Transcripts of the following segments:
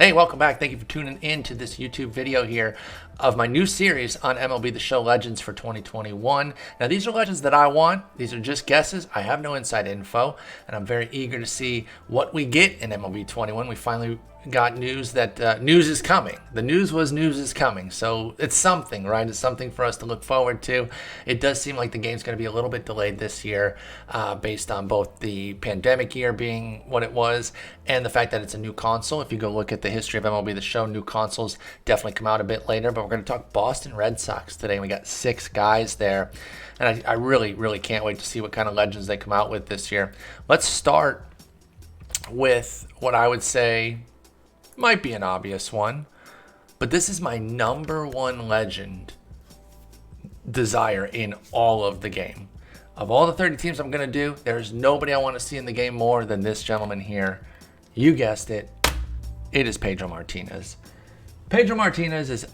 Hey, welcome back. Thank you for tuning in to this YouTube video here of my new series on MLB The Show Legends for 2021. Now, these are legends that I want. These are just guesses. I have no inside info, and I'm very eager to see what we get in MLB 21. We finally got news that news is coming. The news was news is coming. So it's something, right? It's something for us to look forward to. It does seem like the game's going to be a little bit delayed this year based on both the pandemic year being what it was and the fact that it's a new console. If you go look at the history of MLB The Show, new consoles definitely come out a bit later. But we're going to talk Boston Red Sox today. We got 6 guys there. And I really, really can't wait to see what kind of legends they come out with this year. Let's start with what I would say might be an obvious one, but this is my number one legend desire in all of the game. Of all the 30 teams I'm going to do, there's nobody I want to see in the game more than this gentleman here. You guessed it. It is Pedro Martinez. Pedro Martinez is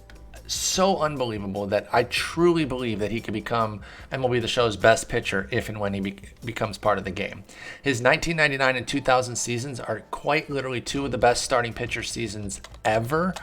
so unbelievable that I truly believe that he could become MLB The Show's best pitcher if and when he becomes part of the game. His 1999 and 2000 seasons are quite literally 2 of the best starting pitcher seasons ever.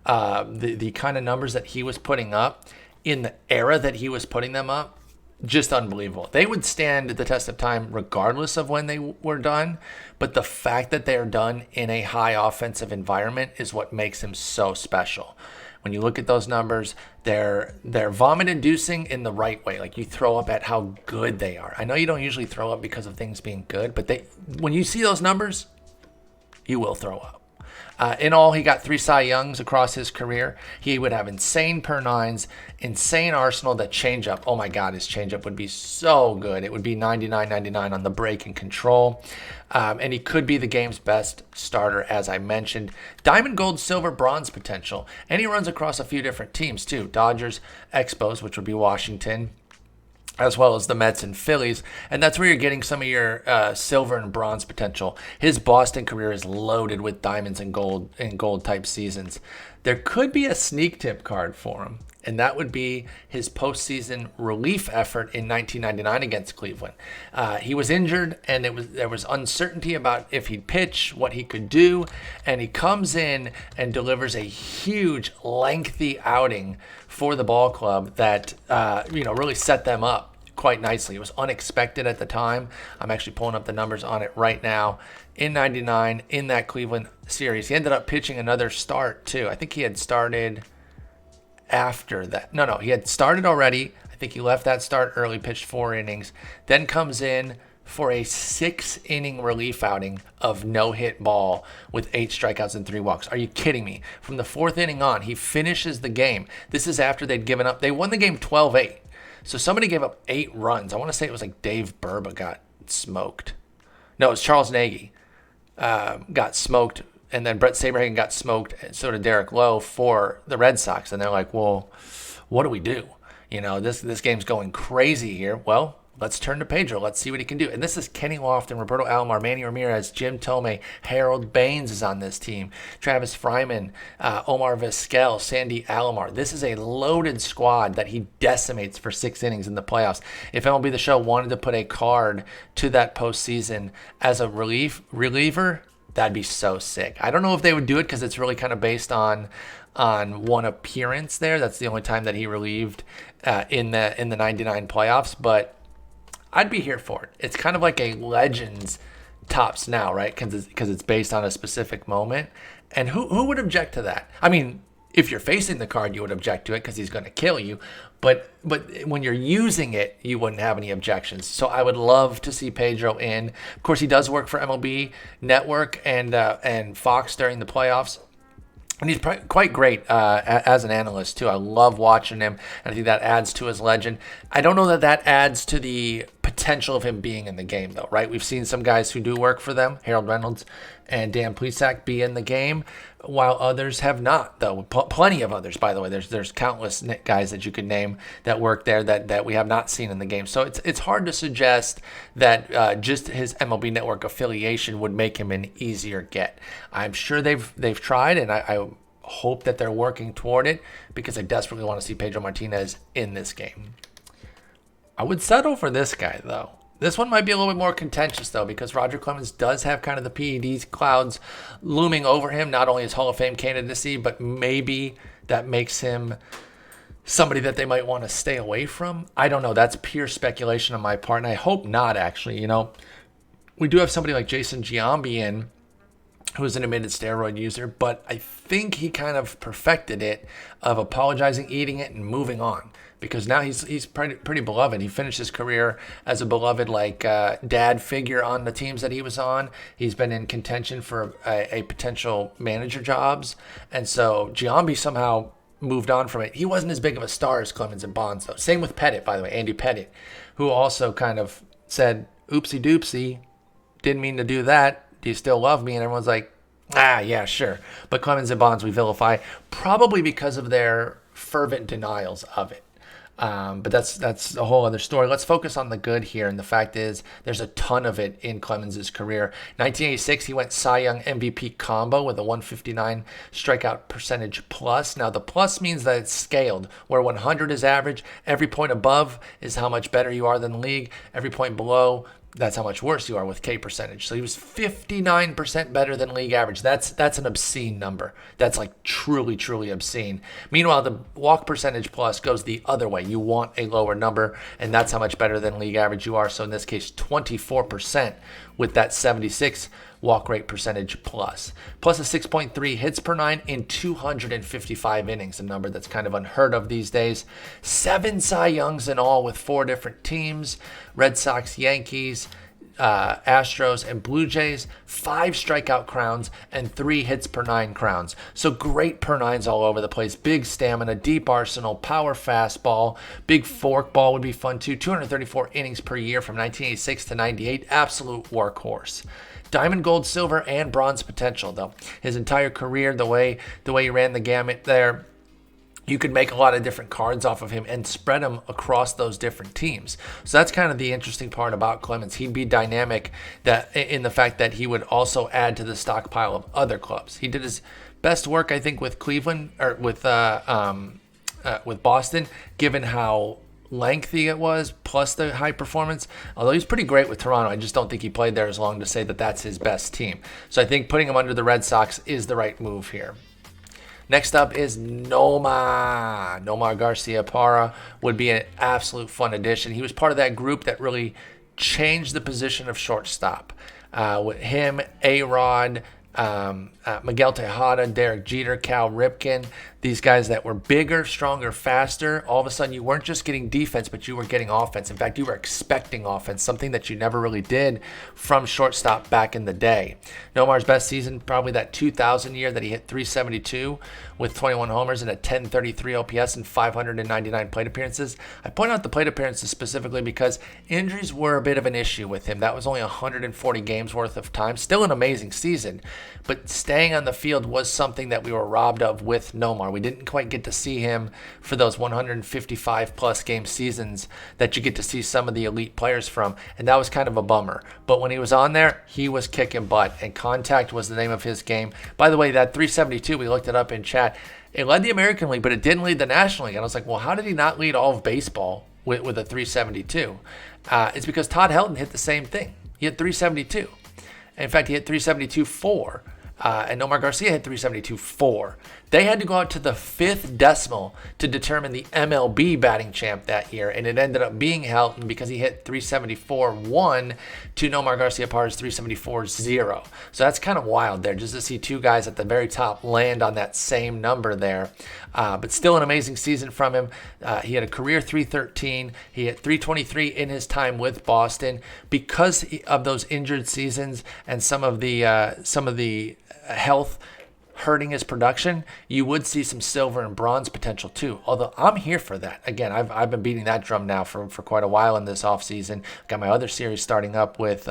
The kind of numbers that he was putting up in the era that he was putting them up, just unbelievable. They would stand the test of time regardless of when they were done, but the fact that they are done in a high offensive environment is what makes him so special. When you look at those numbers, they're vomit-inducing in the right way. Like, you throw up at how good they are. I know you don't usually throw up because of things being good, but when you see those numbers, you will throw up. In all, he got 3 Cy Youngs across his career. He would have insane per nines, insane arsenal. That changeup, oh my God, his changeup would be so good. It would be 99-99 on the break and control. And he could be the game's best starter, as I mentioned. Diamond, gold, silver, bronze potential. And he runs across a few different teams too. Dodgers, Expos, which would be Washington, as well as the Mets and Phillies. And that's where you're getting some of your silver and bronze potential. His Boston career is loaded with diamonds and gold type seasons. There could be a sneak tip card for him, and that would be his postseason relief effort in 1999 against Cleveland. He was injured, and there was uncertainty about if he'd pitch, what he could do, and he comes in and delivers a huge, lengthy outing for the ball club that really set them up quite nicely. It was unexpected at the time. I'm actually pulling up the numbers on it right now. In 99, in that Cleveland series, he ended up pitching another start too. I think he had started after that. No, he had started already. I think he left that start early, pitched 4 innings, then comes in for a 6-inning relief outing of no-hit ball with 8 strikeouts and 3 walks. Are you kidding me? From the 4th inning on, he finishes the game. This is after they'd given up. They won the game 12-8. So somebody gave up 8 runs. I want to say it was like Dave Burba got smoked. No, it was Charles Nagy got smoked, and then Brett Saberhagen got smoked, and so did Derek Lowe for the Red Sox. And they're like, well, what do we do? This game's going crazy here. Well, let's turn to Pedro. Let's see what he can do. And this is Kenny Lofton, Roberto Alomar, Manny Ramirez, Jim Thome, Harold Baines is on this team, Travis Fryman, Omar Vizquel, Sandy Alomar. This is a loaded squad that he decimates for 6 innings in the playoffs. If MLB The Show wanted to put a card to that postseason as a reliever, that'd be so sick. I don't know if they would do it because it's really kind of based on one appearance there. That's the only time that he relieved in the 99 playoffs, but I'd be here for it. It's kind of like a Legends tops now, right? Because it's based on a specific moment. And who would object to that? I mean, if you're facing the card, you would object to it because he's going to kill you. But when you're using it, you wouldn't have any objections. So I would love to see Pedro in. Of course, he does work for MLB Network and Fox during the playoffs. And he's quite great as an analyst, too. I love watching him, and I think that adds to his legend. I don't know that adds to the potential of him being in the game, though, right? We've seen some guys who do work for them, Harold Reynolds and Dan Plesac, be in the game, while others have not, though. Plenty of others, by the way. There's countless guys that you could name that work there that we have not seen in the game. So it's hard to suggest that just his MLB Network affiliation would make him an easier get. I'm sure they've tried, and I hope that they're working toward it because I desperately want to see Pedro Martinez in this game. I would settle for this guy, though. This one might be a little bit more contentious, though, because Roger Clemens does have kind of the PEDs clouds looming over him, not only his Hall of Fame candidacy, but maybe that makes him somebody that they might want to stay away from. I don't know. That's pure speculation on my part, and I hope not, actually. We do have somebody like Jason Giambi in, who's an admitted steroid user, but I think he kind of perfected it of apologizing, eating it, and moving on. Because now he's pretty beloved. He finished his career as a beloved dad figure on the teams that he was on. He's been in contention for a potential manager jobs. And so Giambi somehow moved on from it. He wasn't as big of a star as Clemens and Bonds, though. Same with Pettit, by the way, Andy Pettit, who also kind of said, oopsie doopsie, didn't mean to do that. Do you still love me? And everyone's like, yeah, sure. But Clemens and Bonds we vilify, probably because of their fervent denials of it. But that's a whole other story. Let's focus on the good here. And the fact is, there's a ton of it in Clemens' career. 1986, he went Cy Young MVP combo with a 159 strikeout percentage plus. Now, the plus means that it's scaled, where 100 is average. Every point above is how much better you are than the league. Every point below, that's how much worse you are with K percentage. So he was 59% better than league average. That's an obscene number. That's like truly, truly obscene. Meanwhile, the walk percentage plus goes the other way. You want a lower number, and that's how much better than league average you are. So in this case, 24% with that 76 walk rate percentage plus. Plus a 6.3 hits per nine in 255 innings, a number that's kind of unheard of these days. 7 Cy Youngs in all with 4 different teams: Red Sox, Yankees, Astros, and Blue Jays. 5 strikeout crowns and 3 hits per nine crowns. So great per nines all over the place. Big stamina, deep arsenal, power fastball, big fork ball would be fun too. 234 innings per year from 1986 to 98. Absolute workhorse. Diamond, gold, silver, and bronze potential, though. His entire career, the way he ran the gamut there, you could make a lot of different cards off of him and spread them across those different teams. So that's kind of the interesting part about Clemens. He'd be dynamic in the fact that he would also add to the stockpile of other clubs. He did his best work, I think, with Cleveland or with Boston, given how lengthy it was, plus the high performance. Although he's pretty great with Toronto, I just don't think he played there as long to say that that's his best team. So I think putting him under the Red Sox is the right move here. Next up is Nomar. Nomar Garciaparra would be an absolute fun addition. He was part of that group that really changed the position of shortstop. With him, A-Rod, Miguel Tejada, Derek Jeter, Cal Ripken, these guys that were bigger, stronger, faster. All of a sudden, you weren't just getting defense, but you were getting offense. In fact, you were expecting offense, something that you never really did from shortstop back in the day. Nomar's best season, probably that 2000 year that he hit 372 with 21 homers and a 1033 OPS and 599 plate appearances. I point out the plate appearances specifically because injuries were a bit of an issue with him. That was only 140 games worth of time. Still an amazing season, but staying on the field was something that we were robbed of with Nomar. We didn't quite get to see him for those 155 plus game seasons that you get to see some of the elite players from, and that was kind of a bummer. But when he was on there, he was kicking butt, and contact was the name of his game. By the way, that 372, we looked it up in chat, it led the American League, but it didn't lead the National League. And I was like, well, how did he not lead all of baseball with a 372? It's because Todd Helton hit the same thing. He hit 372. In fact, he hit 372.4. And Nomar Garcia hit 372.4. They had to go out to the 5th decimal to determine the MLB batting champ that year, and it ended up being Helton because he hit 374.1 to Nomar Garciaparra's 374.0. So that's kind of wild there, just to see two guys at the very top land on that same number there. But still an amazing season from him. He had a career 313. He hit 323 in his time with Boston. Because of those injured seasons and some of the health hurting his production, you would see some silver and bronze potential too. Although I'm here for that. Again, I've been beating that drum now for quite a while in this offseason. Got my other series starting up with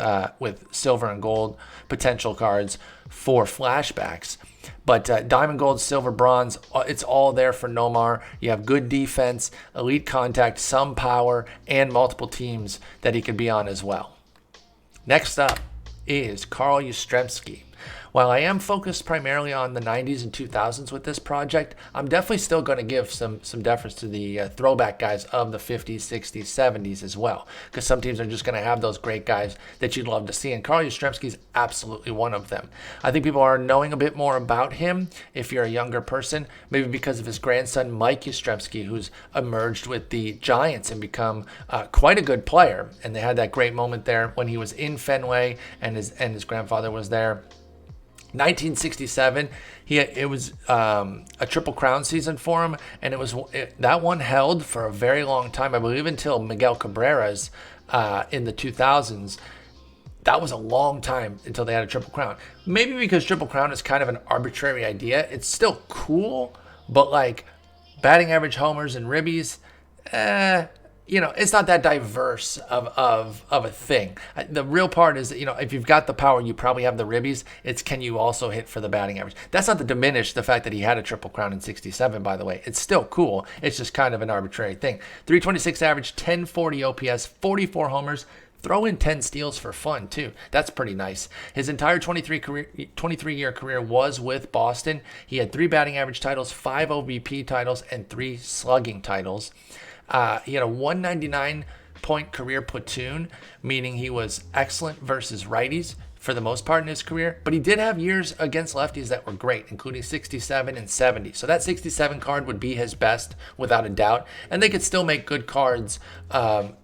silver and gold potential cards for flashbacks. But diamond, gold, silver, bronze, it's all there for Nomar. You have good defense, elite contact, some power, and multiple teams that he could be on as well. Next up is Carl Yastremski. while I am focused primarily on the 90s and 2000s with this project, I'm definitely still going to give some deference to the throwback guys of the 50s, 60s, 70s as well, because some teams are just going to have those great guys that you'd love to see, and Carl Yastremski is absolutely one of them. I think people are knowing a bit more about him if you're a younger person, maybe because of his grandson Mike Yastremski, who's emerged with the Giants and become quite a good player. And they had that great moment there when he was in Fenway and his grandfather was there. 1967, it was a Triple Crown season for him, and that one held for a very long time, I believe until Miguel Cabrera's in the 2000s. That was a long time until they had a Triple Crown. Maybe because Triple Crown is kind of an arbitrary idea. It's still cool, but like batting average homers and ribbies, it's not that diverse of a thing. The real part is that, if you've got the power, you probably have the ribbies. It's can you also hit for the batting average? That's not to diminish the fact that he had a Triple Crown in 67, by the way. It's still cool. It's just kind of an arbitrary thing. 326 average, 1040 OPS, 44 homers. Throw in 10 steals for fun, too. That's pretty nice. His entire 23-year career was with Boston. He had 3 batting average titles, 5 OBP titles, and 3 slugging titles. He had a 199-point career platoon, meaning he was excellent versus righties for the most part in his career, but he did have years against lefties that were great, including 67 and 70. So that 67 card would be his best without a doubt, and they could still make good cards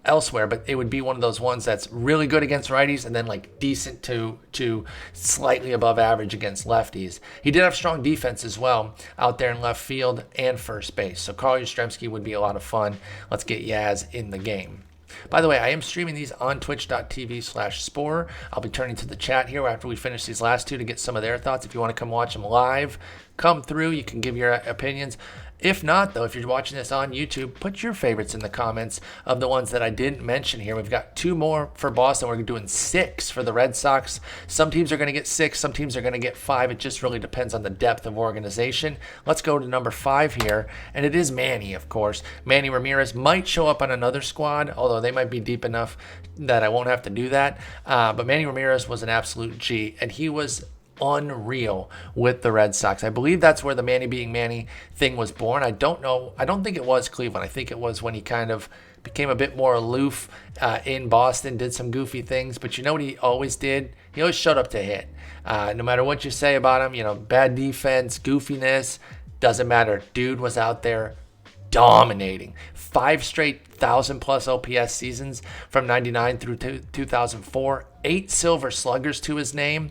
elsewhere, but it would be one of those ones that's really good against righties and then like decent to slightly above average against lefties. He did have strong defense as well out there in left field and first base. So Carl Yastremski would be a lot of fun. Let's get Yaz in the game. By the way, I am streaming these on twitch.tv/Spore. I'll be turning to the chat here after we finish these last two to get some of their thoughts. If you want to come watch them live, come through. You can give your opinions. If not, though, if you're watching this on YouTube, put your favorites in the comments of the ones that I didn't mention here. We've got 2 more for Boston. We're doing 6 for the Red Sox. Some teams are going to get 6. Some teams are going to get 5. It just really depends on the depth of organization. Let's go to number 5 here, and it is Manny, of course. Manny Ramirez might show up on another squad, although they might be deep enough that I won't have to do that. But Manny Ramirez was an absolute G, and he was unreal with the Red Sox. I believe that's where the Manny being Manny thing was born. I don't know. I don't think it was Cleveland. I think it was when he kind of became a bit more aloof in Boston, did some goofy things. But you know what he always did? He always showed up to hit. No matter what you say about him, bad defense, goofiness, doesn't matter. Dude was out there dominating. 5 straight 1,000+ OPS seasons from 99 through 2004. 8 silver sluggers to his name.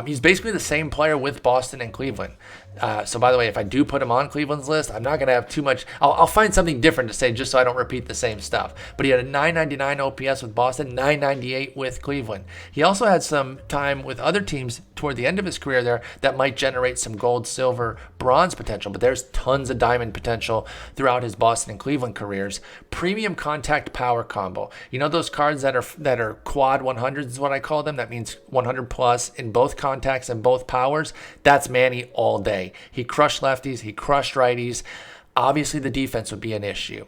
He's basically the same player with Boston and Cleveland. So, by the way, if I do put him on Cleveland's list, I'm not going to have too much. I'll find something different to say just so I don't repeat the same stuff. But he had a 999 OPS with Boston, 998 with Cleveland. He also had some time with other teams toward the end of his career there that might generate some gold, silver, bronze potential. But there's tons of diamond potential throughout his Boston and Cleveland careers. Premium contact power combo. You know those cards that are quad 100s is what I call them? That means 100 plus in both contacts and both powers. That's Manny all day. He crushed lefties. He crushed righties. Obviously, the defense would be an issue.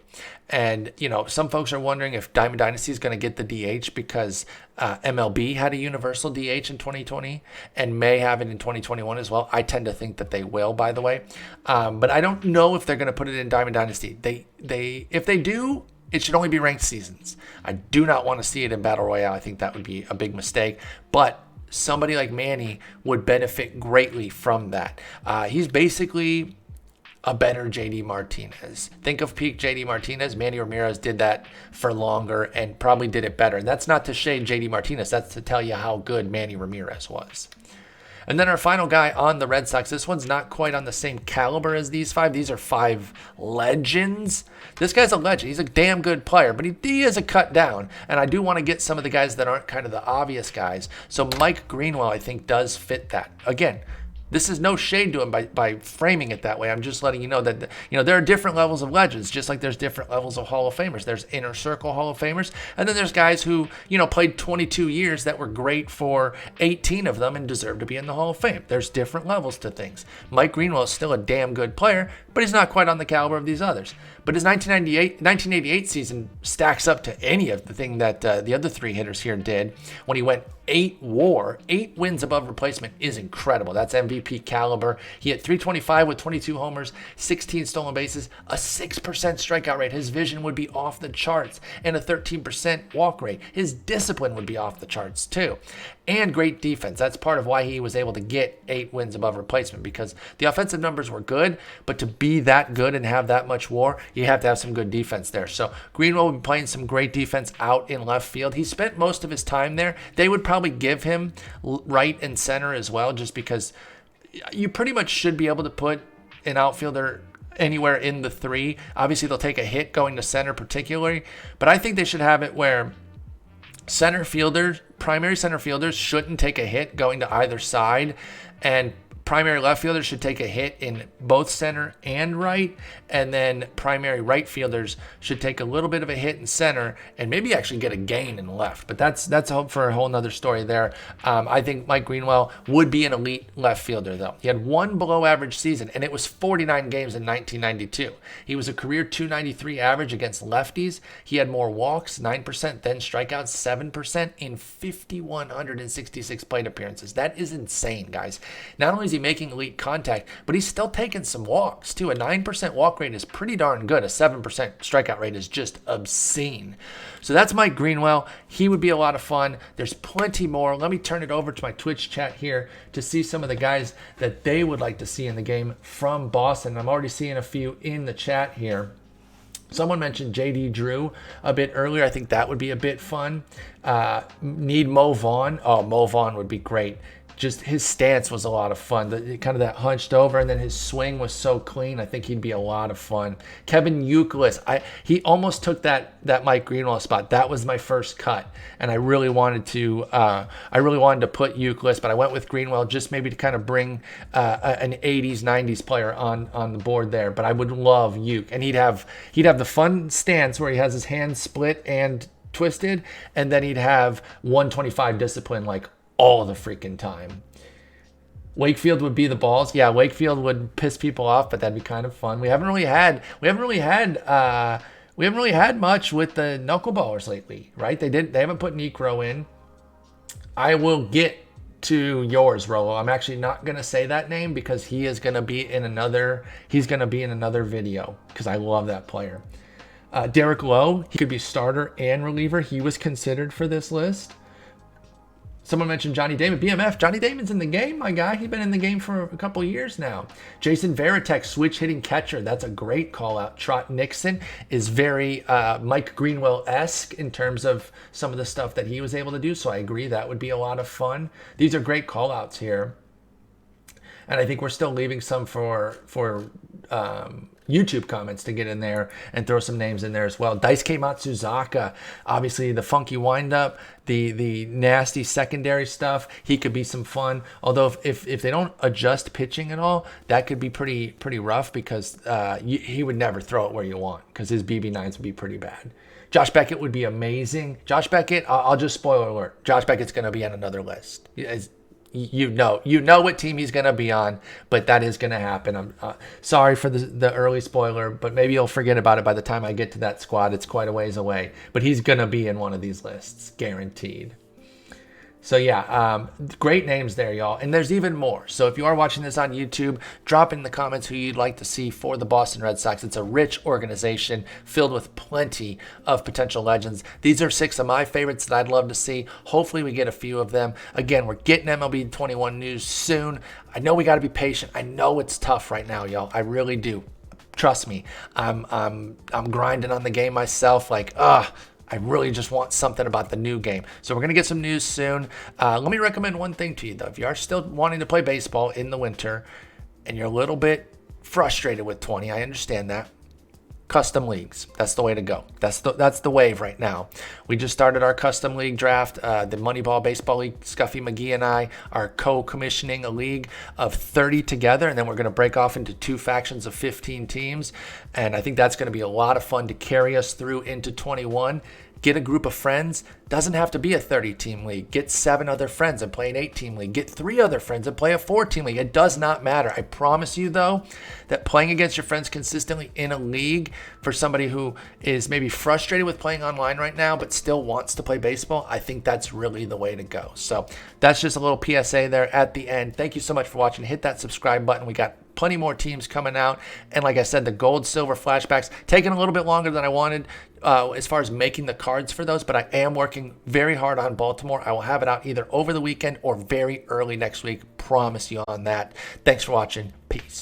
And, some folks are wondering if Diamond Dynasty is going to get the DH because MLB had a universal DH in 2020 and may have it in 2021 as well. I tend to think that they will, by the way. But I don't know if they're going to put it in Diamond Dynasty. If they do, it should only be ranked seasons. I do not want to see it in Battle Royale. I think that would be a big mistake. But somebody like Manny would benefit greatly from that. He's basically a better JD Martinez. Think of peak JD Martinez. Manny Ramirez did that for longer and probably did it better. And that's not to shade JD Martinez. That's to tell you how good Manny Ramirez was. And then our final guy on the Red Sox. This one's not quite on the same caliber as these 5. These are 5 legends. This guy's a legend. He's a damn good player, but he is a cut down. And I do want to get some of the guys that aren't kind of the obvious guys. So Mike Greenwell, I think, does fit that. Again, this is no shade to him by framing it that way. I'm just letting you know that there are different levels of legends, just like there's different levels of Hall of Famers. There's inner circle Hall of Famers, and then there's guys who played 22 years that were great for 18 of them and deserve to be in the Hall of Fame. There's different levels to things. Mike Greenwell is still a damn good player, but he's not quite on the caliber of these others. But his 1988 season stacks up to any of the thing that the other three hitters here did when he went 8 wins above replacement is incredible. That's MVP caliber. He hit 325 with 22 homers, 16 stolen bases, a 6% strikeout rate. His vision would be off the charts, and a 13% walk rate. His discipline would be off the charts too. And great defense. That's part of why he was able to get 8 wins above replacement, because the offensive numbers were good, but to be that good and have that much WAR, you have to have some good defense there. So Greenwell will be playing some great defense out in left field. He spent most of his time there. They would probably give him right and center as well, just because you pretty much should be able to put an outfielder anywhere in the 3. Obviously, they'll take a hit going to center particularly, but I think they should have it where primary center fielders shouldn't take a hit going to either side, and primary left fielders should take a hit in both center and right, and then primary right fielders should take a little bit of a hit in center and maybe actually get a gain in left. But that's a hope for a whole nother story there. I think Mike Greenwell would be an elite left fielder, though. He had one below average season, and it was 49 games in 1992. He was a career 293 average against lefties. He had more walks, 9%, than strikeouts, 7%, in 5,166 plate appearances. That is insane, guys. Not only is he making elite contact, but he's still taking some walks too. A 9% walk rate is pretty darn good. A 7% strikeout rate is just obscene. So that's Mike Greenwell. He would be a lot of fun. There's plenty more. Let me turn it over to my Twitch chat here to see some of the guys that they would like to see in the game from Boston. I'm already seeing a few in the chat here. Someone mentioned J.D. Drew a bit earlier. I think that would be a bit fun. Need Mo Vaughn. Oh, Mo Vaughn would be great. Just his stance was a lot of fun. Kind of that hunched over, and then his swing was so clean. I think he'd be a lot of fun. Kevin Youkilis. He almost took that Mike Greenwell spot. That was my first cut, and I really wanted to put Youkilis, but I went with Greenwell just maybe to kind of bring an 80s, 90s player on the board there. But I would love Uke, and he'd have the fun stance where he has his hands split and twisted, and then he'd have 125 discipline like all the freaking time. Wakefield would be the balls. Yeah, Wakefield would piss people off, but that'd be kind of fun. We haven't really had much with the knuckleballers lately, right? They haven't put Necro in. I will get to yours, Rolo. I'm actually not gonna say that name because he's gonna be in another video because I love that player. Derek Lowe, he could be starter and reliever. He was considered for this list. Someone mentioned Johnny Damon. BMF, Johnny Damon's in the game, my guy. He's been in the game for a couple years now. Jason Varitek, switch hitting catcher. That's a great call out. Trot Nixon is very Mike Greenwell-esque in terms of some of the stuff that he was able to do. So I agree that would be a lot of fun. These are great call outs here. And I think we're still leaving some for YouTube comments to get in there and throw some names in there as well. Daisuke Matsuzaka, obviously the funky windup, the nasty secondary stuff. He could be some fun. Although if they don't adjust pitching at all, that could be pretty rough because he would never throw it where you want because his BB9s would be pretty bad. Josh Beckett would be amazing. Josh Beckett, I'll just spoiler alert. Josh Beckett's going to be on another list. You know what team he's going to be on, but that is going to happen. I'm sorry for the early spoiler, but maybe you'll forget about it by the time I get to that squad. It's quite a ways away, but he's going to be in one of these lists, guaranteed. So yeah, great names there, y'all. And there's even more. So if you are watching this on YouTube, drop in the comments who you'd like to see for the Boston Red Sox. It's a rich organization filled with plenty of potential legends. These are 6 of my favorites that I'd love to see. Hopefully we get a few of them. Again, we're getting MLB 21 news soon. I know we got to be patient. I know it's tough right now, y'all. I really do. Trust me. I'm grinding on the game myself. I really just want something about the new game. So we're going to get some news soon. Let me recommend one thing to you, though. If you are still wanting to play baseball in the winter and you're a little bit frustrated with 20, I understand that. Custom leagues. That's the way to go. That's the wave right now. We just started our custom league draft. The Moneyball Baseball League, Scuffy McGee and I are co-commissioning a league of 30 together, and then we're going to break off into 2 factions of 15 teams. And I think that's going to be a lot of fun to carry us through into 21. Get a group of friends. Doesn't have to be a 30-team league. Get 7 other friends and play an 8-team league. Get 3 other friends and play a 4-team league. It does not matter. I promise you, though, that playing against your friends consistently in a league for somebody who is maybe frustrated with playing online right now but still wants to play baseball, I think that's really the way to go. So that's just a little PSA there at the end. Thank you so much for watching. Hit that subscribe button. We got plenty more teams coming out. And like I said, the gold, silver flashbacks taking a little bit longer than I wanted as far as making the cards for those, but I am working very hard on Baltimore. I will have it out either over the weekend or very early next week. Promise you on that. Thanks for watching. Peace.